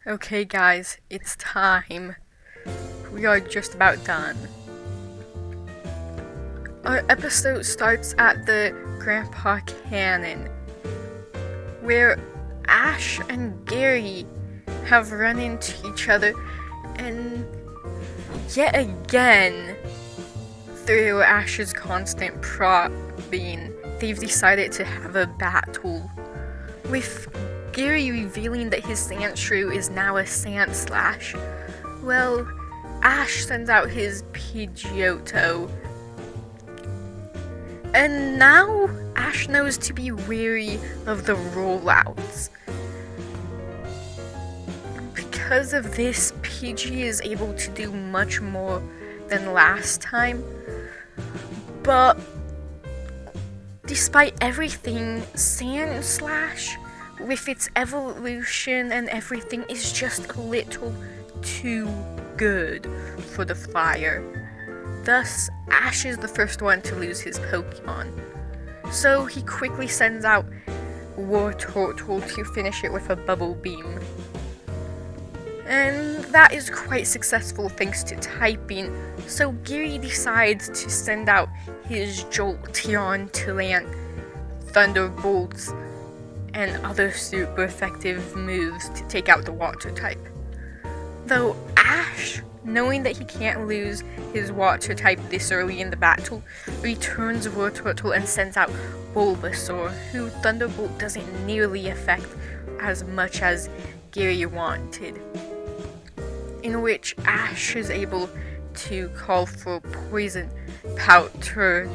Okay guys, it's time. We are just about done. Our episode starts at the Grandpa Cannon, where Ash and Gary have run into each other, and yet again, through Ash's constant probing, they've decided to have a battle, with Gary revealing that his Sandshrew is now a Sandslash. Well, Ash sends out his Pidgeotto. And now, Ash knows to be wary of the rollouts. Because of this, Pidgey is able to do much more than last time. But despite everything, Sandslash, with its evolution and everything, is just a little too good for the Flyer. Thus, Ash is the first one to lose his Pokemon. So he quickly sends out Wartortle to finish it with a Bubble Beam. And that is quite successful thanks to typing, so Gary decides to send out his Jolteon to land Thunderbolts and other super effective moves to take out the water type. Though Ash, knowing that he can't lose his water type this early in the battle, returns Wartortle and sends out Bulbasaur, who Thunderbolt doesn't nearly affect as much as Gary wanted. In which Ash is able to call for Poison Powder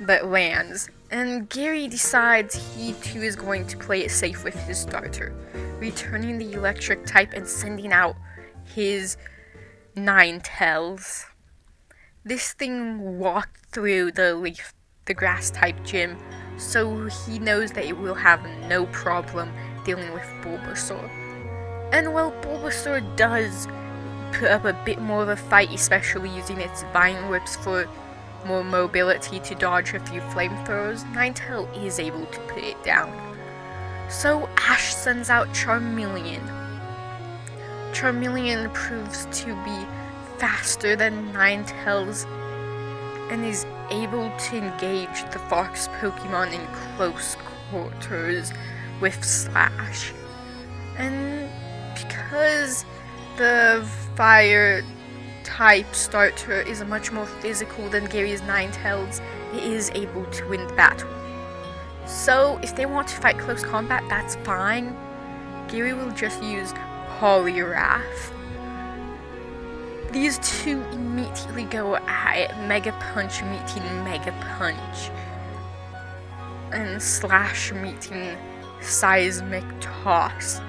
that lands, and Gary decides he too is going to play it safe with his starter, returning the electric type and sending out his Ninetales. This thing walked through the grass type gym, so he knows that it will have no problem dealing with Bulbasaur. And while Bulbasaur does put up a bit more of a fight, especially using its Vine Whips for more mobility to dodge a few flamethrowers, Ninetale is able to put it down. So Ash sends out Charmeleon. Charmeleon proves to be faster than Ninetales and is able to engage the Fox Pokemon in close quarters with Slash. And because the Fire type starter is much more physical than Gary's Ninetales, it is able to win the battle. So if they want to fight close combat, that's fine. Gary will just use Poliwrath. These two immediately go at it, Mega Punch meeting Mega Punch, and Slash meeting Seismic Toss.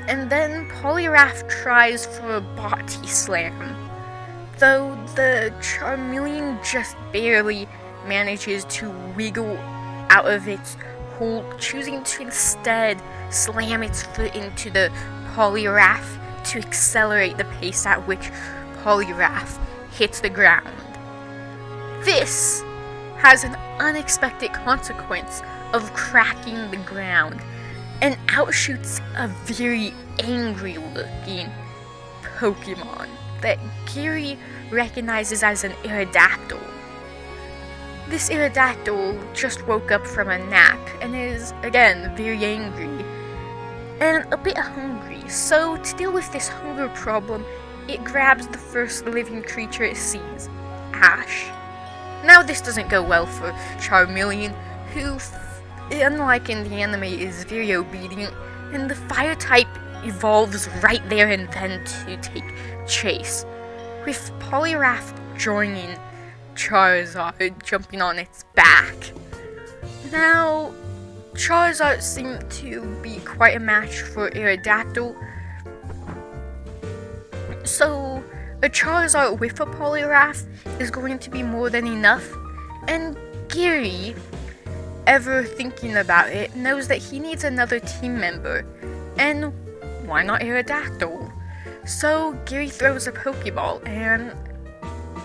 And then Poliwrath tries for a Body Slam, though the Charmeleon just barely manages to wiggle out of its hold, choosing to instead slam its foot into the Poliwrath to accelerate the pace at which Poliwrath hits the ground. This has an unexpected consequence of cracking the ground, and outshoots a very angry-looking Pokemon that Gary recognizes as an Aerodactyl. This Aerodactyl just woke up from a nap and is, again, very angry and a bit hungry, so to deal with this hunger problem, it grabs the first living creature it sees, Ash. Now this doesn't go well for Charmeleon, who unlike in the anime, is very obedient, and the Fire type evolves right there and then to take chase, with Poliwrath joining Charizard, jumping on its back. Now, Charizard seemed to be quite a match for Aerodactyl, so a Charizard with a Poliwrath is going to be more than enough, and Gary, ever thinking about it, knows that he needs another team member, and why not Aerodactyl? So Gary throws a Pokeball, and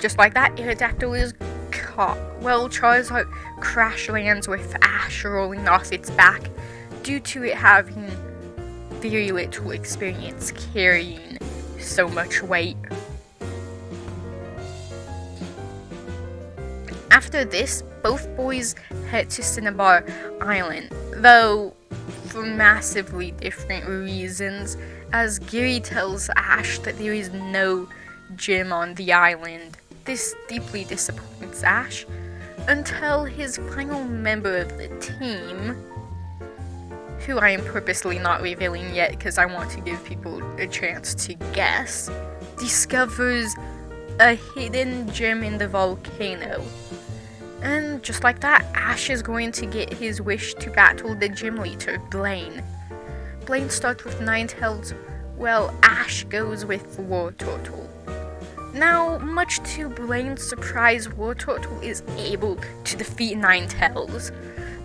just like that, Aerodactyl is caught. Well, Charizard crash lands with Ash rolling off its back due to it having very little experience carrying so much weight. After this, both boys head to Cinnabar Island, though for massively different reasons, as Gary tells Ash that there is no gym on the island. This deeply disappoints Ash, until his final member of the team, who I am purposely not revealing yet because I want to give people a chance to guess, discovers a hidden gem in the volcano. And just like that, Ash is going to get his wish to battle the gym leader, Blaine. Blaine starts with Ninetales, while Ash goes with Wartortle. Now, much to Blaine's surprise, Wartortle is able to defeat Ninetales.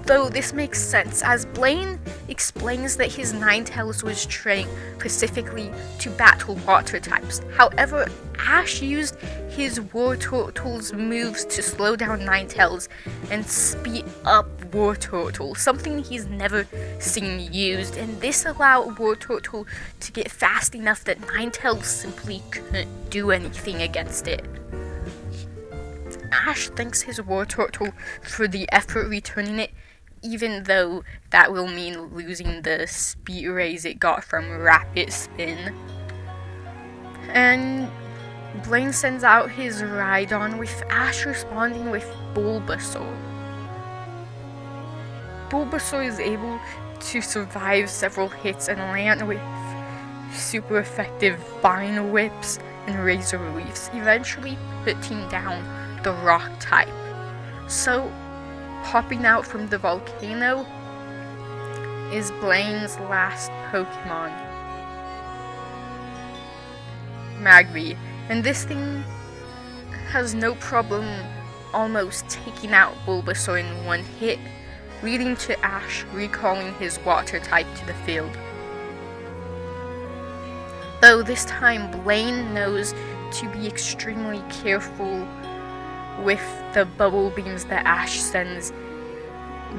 Though this makes sense, as Blaine explains that his Ninetales was trained specifically to battle water types. However, Ash used his Wartortle's moves to slow down Ninetales and speed up Wartortle, something he's never seen used, and this allowed Wartortle to get fast enough that Ninetales simply couldn't do anything against it. Ash thanks his Wartortle for the effort returning it, even though that will mean losing the speed raise it got from Rapid Spin. And Blaine sends out his Rhydon, with Ash responding with Bulbasaur. Bulbasaur is able to survive several hits and land with super effective Vine Whips and Razor Leafs, eventually putting down the Rock type. So, popping out from the volcano is Blaine's last Pokemon, Magby, and this thing has no problem almost taking out Bulbasaur in one hit, leading to Ash recalling his water type to the field. Though this time Blaine knows to be extremely careful with the bubble beams that Ash sends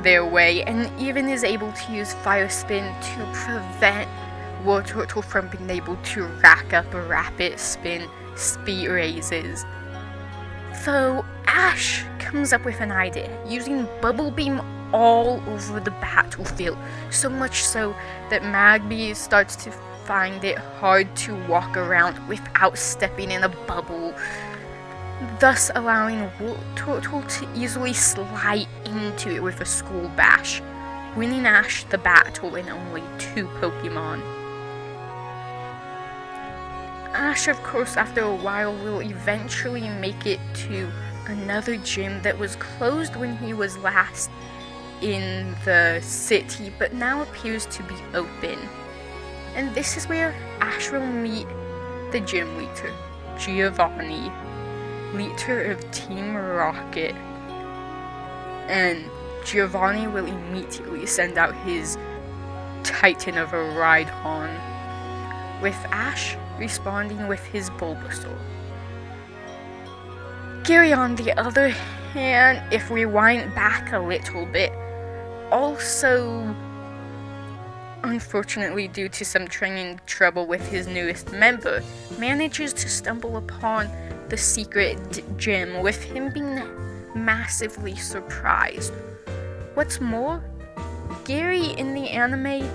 their way, and even is able to use Fire Spin to prevent Wartortle from being able to rack up Rapid Spin speed raises. So Ash comes up with an idea, using Bubble Beam all over the battlefield, so much so that Magby starts to find it hard to walk around without stepping in a bubble, thus allowing Wartortle to easily slide into it with a School Bash, winning Ash the battle in only 2 Pokemon. Ash, of course, after a while will eventually make it to another gym that was closed when he was last in the city, but now appears to be open. And this is where Ash will meet the gym leader, Giovanni, leader of Team Rocket. And Giovanni will immediately send out his Titan of a Rhydon, with Ash responding with his Bulbasaur. Gary, on the other hand, if we wind back a little bit, also, unfortunately due to some training trouble with his newest member, manages to stumble upon the secret gym, with him being massively surprised. What's more, Gary in the anime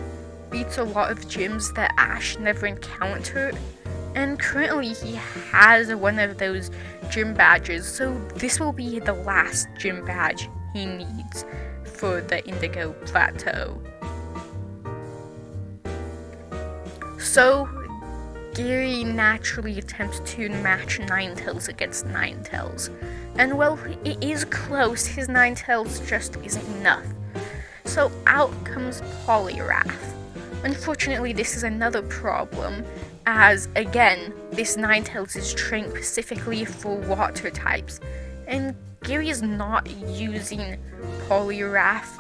beats a lot of gyms that Ash never encountered, and currently he has one of those gym badges, so this will be the last gym badge he needs for the Indigo Plateau. So, Gary naturally attempts to match Ninetales against Ninetales, and while it is close, his Ninetales just isn't enough. So out comes Poliwrath. Unfortunately, this is another problem, as again, this Ninetales is trained specifically for water types, and Gary is not using Poliwrath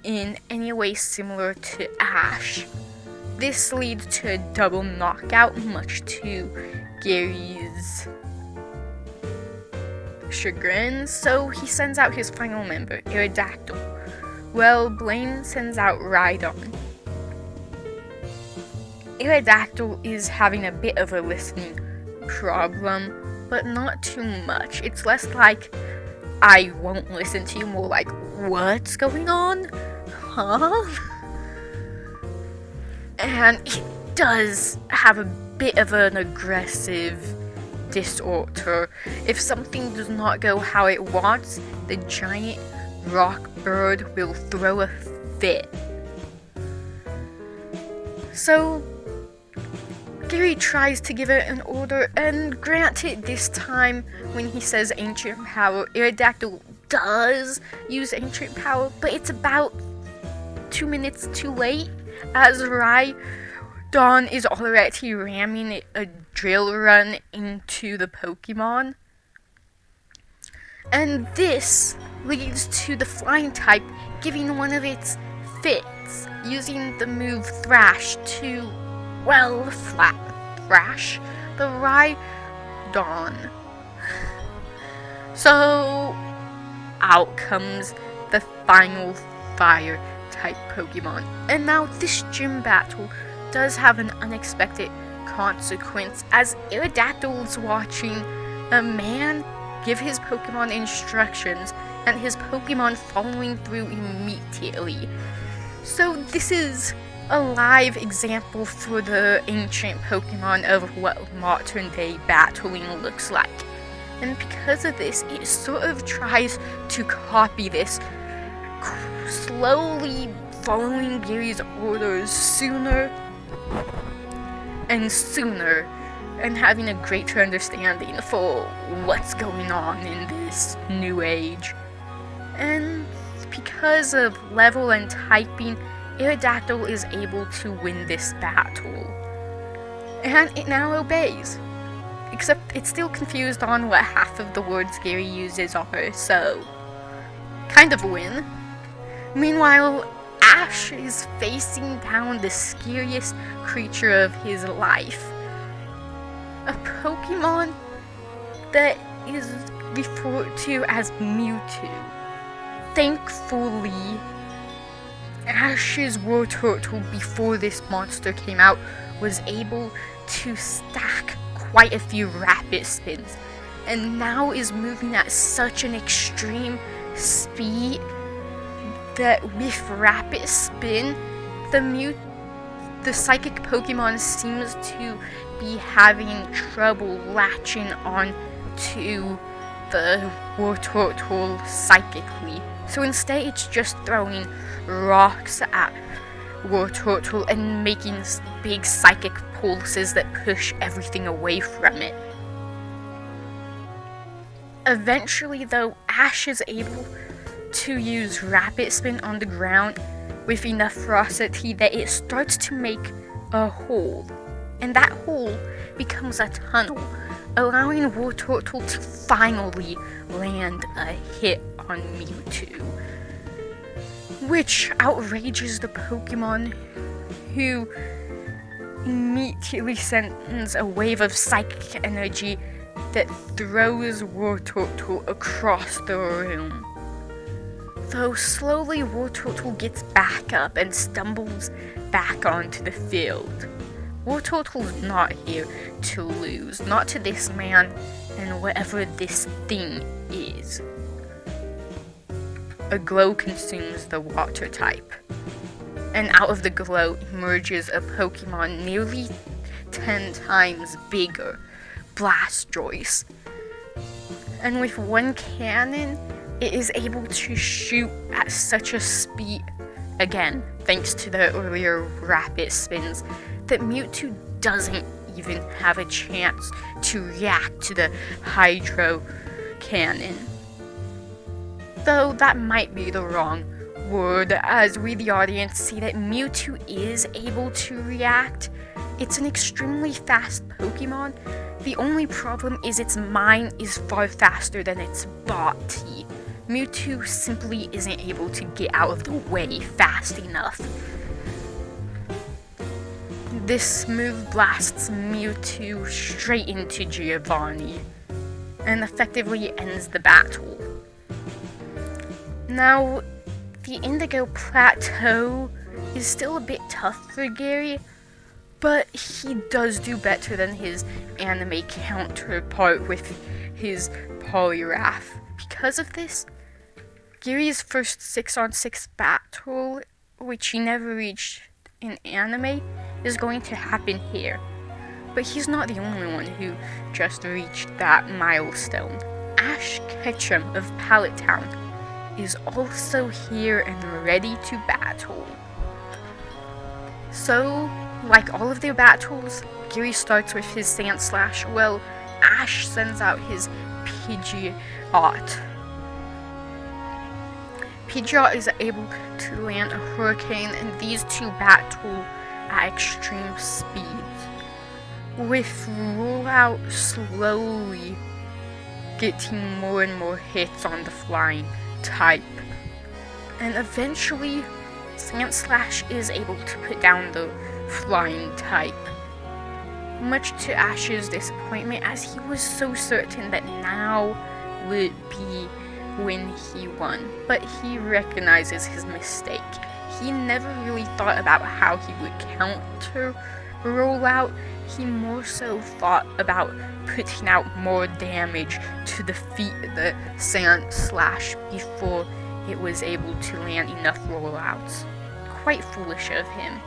in any way similar to Ash. This leads to a double knockout, much to Gary's chagrin, so he sends out his final member, Aerodactyl. Well, Blaine sends out Rhydon. Aerodactyl is having a bit of a listening problem, but not too much. It's less like, I won't listen to you, more like, what's going on? Huh? And it does have a bit of an aggressive disorder. If something does not go how it wants, the giant rock bird will throw a fit. So Gary tries to give it an order, and granted, this time when he says ancient power, Aerodactyl does use ancient power, but it's about 2 minutes too late, as Rhydon is already ramming a drill run into the Pokemon. And this leads to the flying type giving one of its fits, using the move Thrash to, well, flat thrash the Rhydon. So out comes the final fire type Pokemon. And now this gym battle does have an unexpected consequence, as Aerodactyl's watching a man give his Pokemon instructions and his Pokemon following through immediately. So this is a live example for the ancient Pokemon of what modern day battling looks like. And because of this, it sort of tries to copy this, slowly following Gary's orders sooner and sooner, and having a greater understanding for what's going on in this new age. And because of level and typing, Aerodactyl is able to win this battle. And it now obeys. Except it's still confused on what half of the words Gary uses are, so kind of a win. Meanwhile, Ash is facing down the scariest creature of his life. A Pokemon that is referred to as Mewtwo. Thankfully, Ash's War Turtle, before this monster came out, was able to stack quite a few rapid spins, and now is moving at such an extreme speed that with rapid spin, the psychic Pokemon seems to be having trouble latching on to the War Turtle psychically. So instead, it's just throwing rocks at War Turtle and making big psychic pulses that push everything away from it. Eventually, though, Ash is able to use Rapid Spin on the ground with enough ferocity that it starts to make a hole, and that hole becomes a tunnel, allowing War Turtle to finally land a hit on Mewtwo, which outrages the Pokemon, who immediately sends a wave of psychic energy that throws War Turtle across the room. Though slowly, War Turtle gets back up and stumbles back onto the field. War Turtle's not here to lose, not to this man and whatever this thing is. A glow consumes the water type, and out of the glow emerges a Pokemon nearly 10 times bigger, Blastoise. And with one cannon, it is able to shoot at such a speed, again, thanks to the earlier rapid spins, that Mewtwo doesn't even have a chance to react to the Hydro Cannon. Though that might be the wrong word, as we the audience see that Mewtwo is able to react. It's an extremely fast Pokemon. The only problem is its mind is far faster than its body. Mewtwo simply isn't able to get out of the way fast enough. This move blasts Mewtwo straight into Giovanni, and effectively ends the battle. Now, the Indigo Plateau is still a bit tough for Gary, but he does do better than his anime counterpart with his Poliwrath. Because of this, Gary's first 6-on-6 battle, which he never reached in anime, is going to happen here. But he's not the only one who just reached that milestone. Ash Ketchum of Pallet Town is also here and ready to battle. So, like all of their battles, Gary starts with his Sandslash. Well, Ash sends out his Pidgeot. Pidgeot is able to land a Hurricane, and these two battle at extreme speeds, with Rollout slowly getting more and more hits on the flying type. And eventually, Sandslash is able to put down the flying type, much to Ash's disappointment, as he was so certain that now would be when he won. But he recognizes his mistake. He never really thought about how he would counter Rollout. He more so thought about putting out more damage to defeat the Sandslash before it was able to land enough rollouts. Quite foolish of him.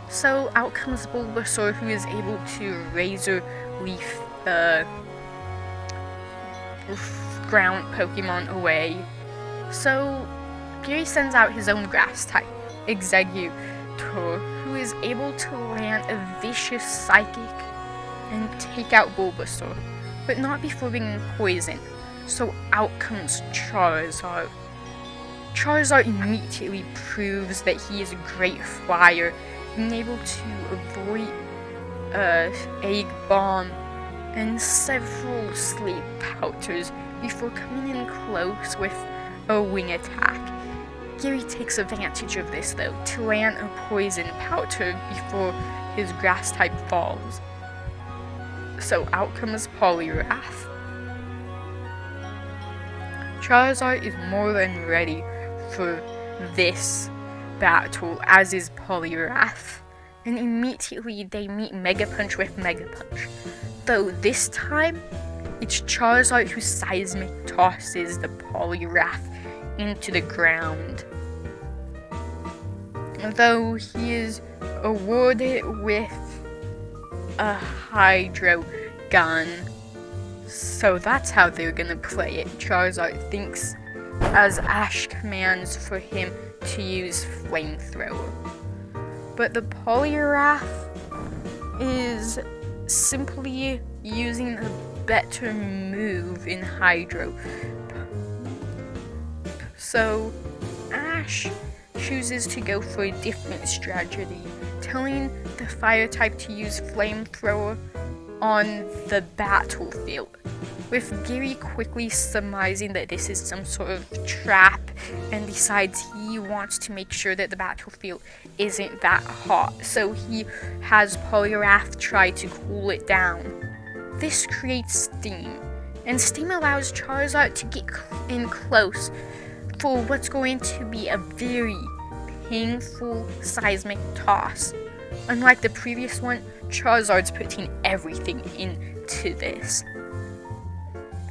So out comes Bulbasaur, who is able to Razor Leaf the ground Pokemon away. So Gary sends out his own grass type, Exeggutor, who is able to land a vicious Psychic and take out Bulbasaur, but not before being poisoned. So out comes Charizard. Charizard immediately proves that he is a great flyer, being able to avoid Egg Bomb and several Sleep Powders before coming in close with a Wing Attack. Gary takes advantage of this though to land a Poison Powder before his Grass type falls. So out comes Poliwrath. Charizard is more than ready for this battle, as is Poliwrath, and immediately they meet Mega Punch with Mega Punch. Though this time, it's Charizard who seismic tosses the Poliwrath into the ground. Though he is awarded with a Hydro Gun. So that's how they're gonna play it. Charizard thinks as Ash commands for him to use Flamethrower. But the Poliwrath is simply using a better move in Hydro. So Ash chooses to go for a different strategy, telling the Fire type to use Flamethrower on the battlefield, with Gary quickly surmising that this is some sort of trap and decides he wants to make sure that the battlefield isn't that hot, so he has Poliwrath try to cool it down. This creates steam, and steam allows Charizard to get in close for what's going to be a very painful seismic toss. Unlike the previous one, Charizard's putting everything into this.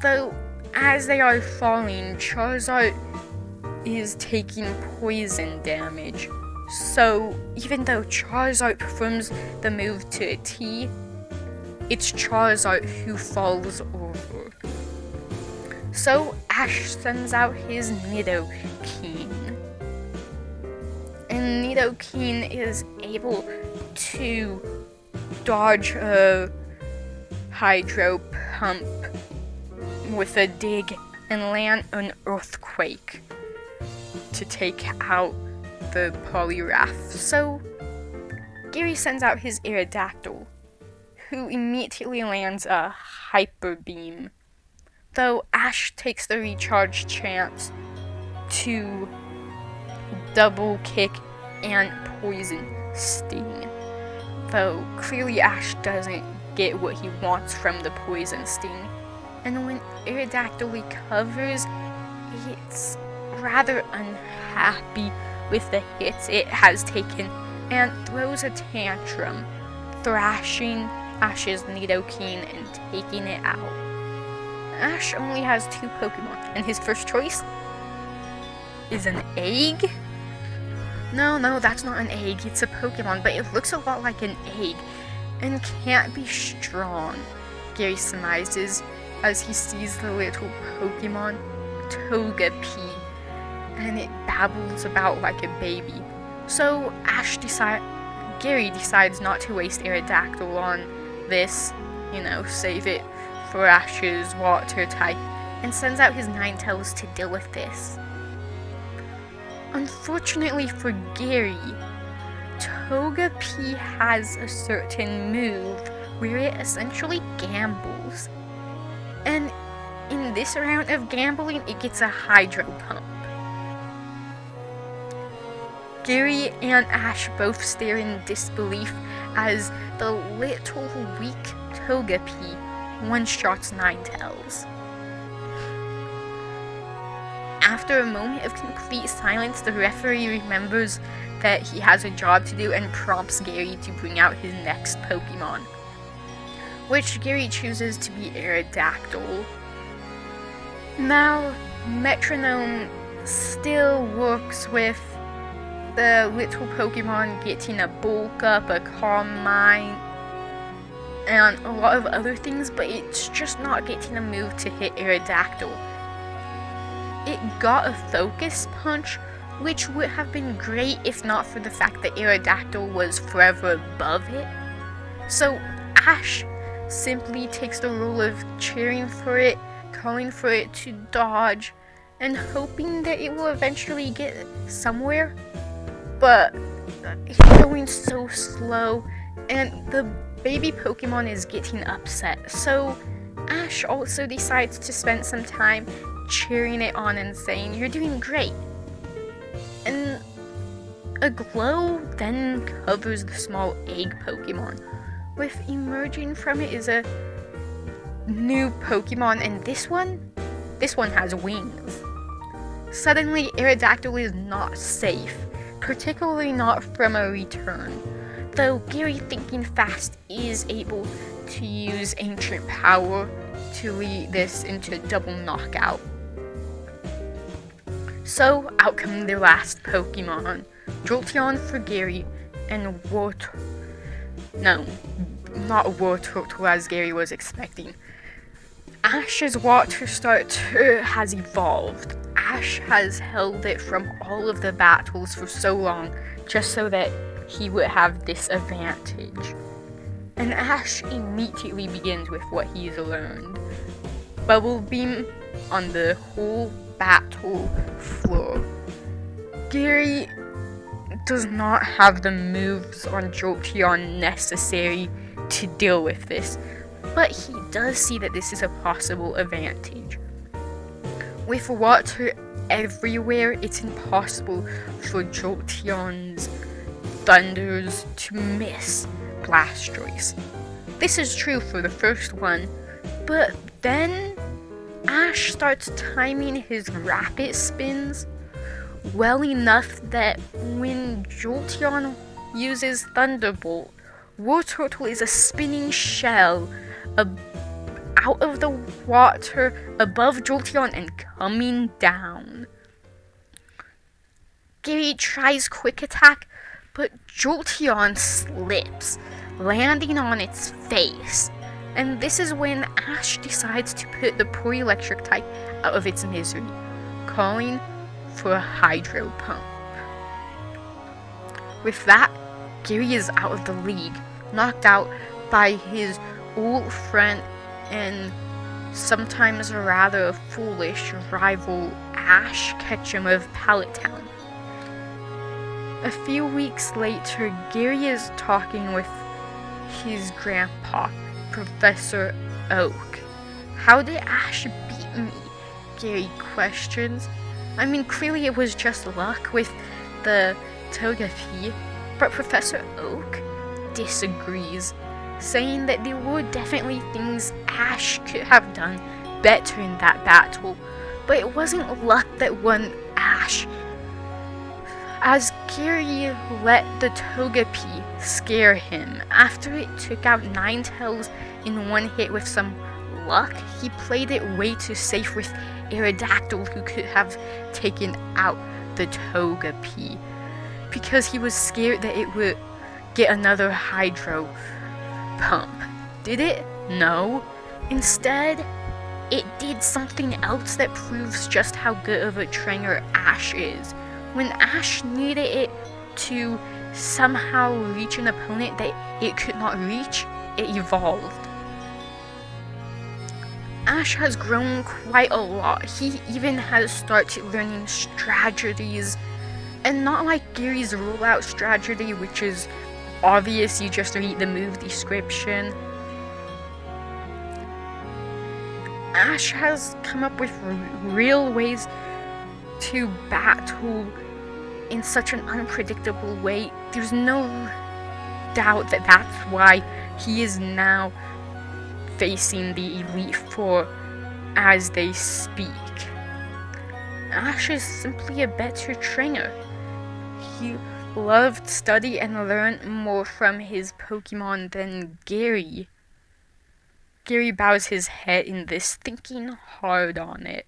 Though, as they are falling, Charizard is taking poison damage. So, even though Charizard performs the move to a T, it's Charizard who falls over. So, Ash sends out his Nidoking. And Nidoking is able to dodge a Hydro Pump with a Dig and land an Earthquake to take out the Poliwrath. So Gary sends out his Aerodactyl, who immediately lands a Hyper Beam, though Ash takes the recharge chance to double kick and poison Sting. Though clearly Ash doesn't get what he wants from the poison Sting. And when Aerodactyl recovers, it's rather unhappy with the hits it has taken and throws a tantrum, thrashing Ash's Nidoking and taking it out. Ash only has 2 Pokemon, and his first choice is an egg? No, that's not an egg, it's a Pokemon, but it looks a lot like an egg, and can't be strong, Gary surmises as he sees the little Pokemon, Togepi, and it babbles about like a baby. So Gary decides not to waste Aerodactyl on this, save it for Ash's water type, and sends out his Ninetales to deal with this. Unfortunately for Gary, Togepi has a certain move where it essentially gambles. And in this round of gambling, it gets a Hydro Pump. Gary and Ash both stare in disbelief as the little weak Togepi one-shots Ninetales. After a moment of complete silence, the referee remembers that he has a job to do and prompts Gary to bring out his next Pokemon, which Gary chooses to be Aerodactyl. Now, Metronome still works with the little Pokemon getting a Bulk Up, a Calm Mind, and a lot of other things, but it's just not getting a move to hit Aerodactyl. It got a Focus Punch, which would have been great if not for the fact that Aerodactyl was forever above it. So Ash simply takes the role of cheering for it, calling for it to dodge, and hoping that it will eventually get somewhere. But it's going so slow, and the baby Pokemon is getting upset. So Ash also decides to spend some time cheering it on and saying, "You're doing great." And a glow then covers the small egg Pokemon, with emerging from it is a new Pokemon, and this one has wings. Suddenly, Aerodactyl is not safe, particularly not from a return, though Gary, thinking fast, is able to use Ancient Power to lead this into double knockout. So, out come the last Pokemon, Jolteon for Gary, and not Wartortle as Gary was expecting. Ash's water starter has evolved. Ash has held it from all of the battles for so long, just so that he would have this advantage. And Ash immediately begins with what he's learned. Bubble Beam on the whole battle floor. Gary does not have the moves on Jolteon necessary to deal with this, but he does see that this is a possible advantage. With water everywhere, it's impossible for Jolteon's thunders to miss Blastoise. This is true for the first one, but then Ash starts timing his rapid spins well enough that when Jolteon uses Thunderbolt, Wartortle is a spinning shell out of the water above Jolteon and coming down. Gary tries Quick Attack, but Jolteon slips, landing on its face. And this is when Ash decides to put the poor electric type out of its misery, calling for a Hydro Pump. With that, Gary is out of the league, knocked out by his old friend and sometimes rather foolish rival Ash Ketchum of Pallet Town. A few weeks later, Gary is talking with his grandpa, Professor Oak. "How did Ash beat me?" Gary questions. I mean, clearly it was just luck with the Togepi, but Professor Oak disagrees, saying that there were definitely things Ash could have done better in that battle, but it wasn't luck that won Ash. as Gary let the Togepi scare him. After it took out Ninetales in one hit with some luck, he played it way too safe with Aerodactyl, who could have taken out the Togepi, because he was scared that it would get another Hydro Pump. Did it? No. Instead, it did something else that proves just how good of a trainer Ash is. When Ash needed it to somehow reach an opponent that it could not reach, it evolved. Ash has grown quite a lot. He even has started learning strategies, and not like Gary's rollout strategy, which is obvious, you just read the move description. Ash has come up with real ways to battle in such an unpredictable way. There's no doubt that that's why he is now facing the Elite Four as they speak. Ash is simply a better trainer. He loved study and learn more from his Pokemon than Gary. Gary bows his head in this, thinking hard on it.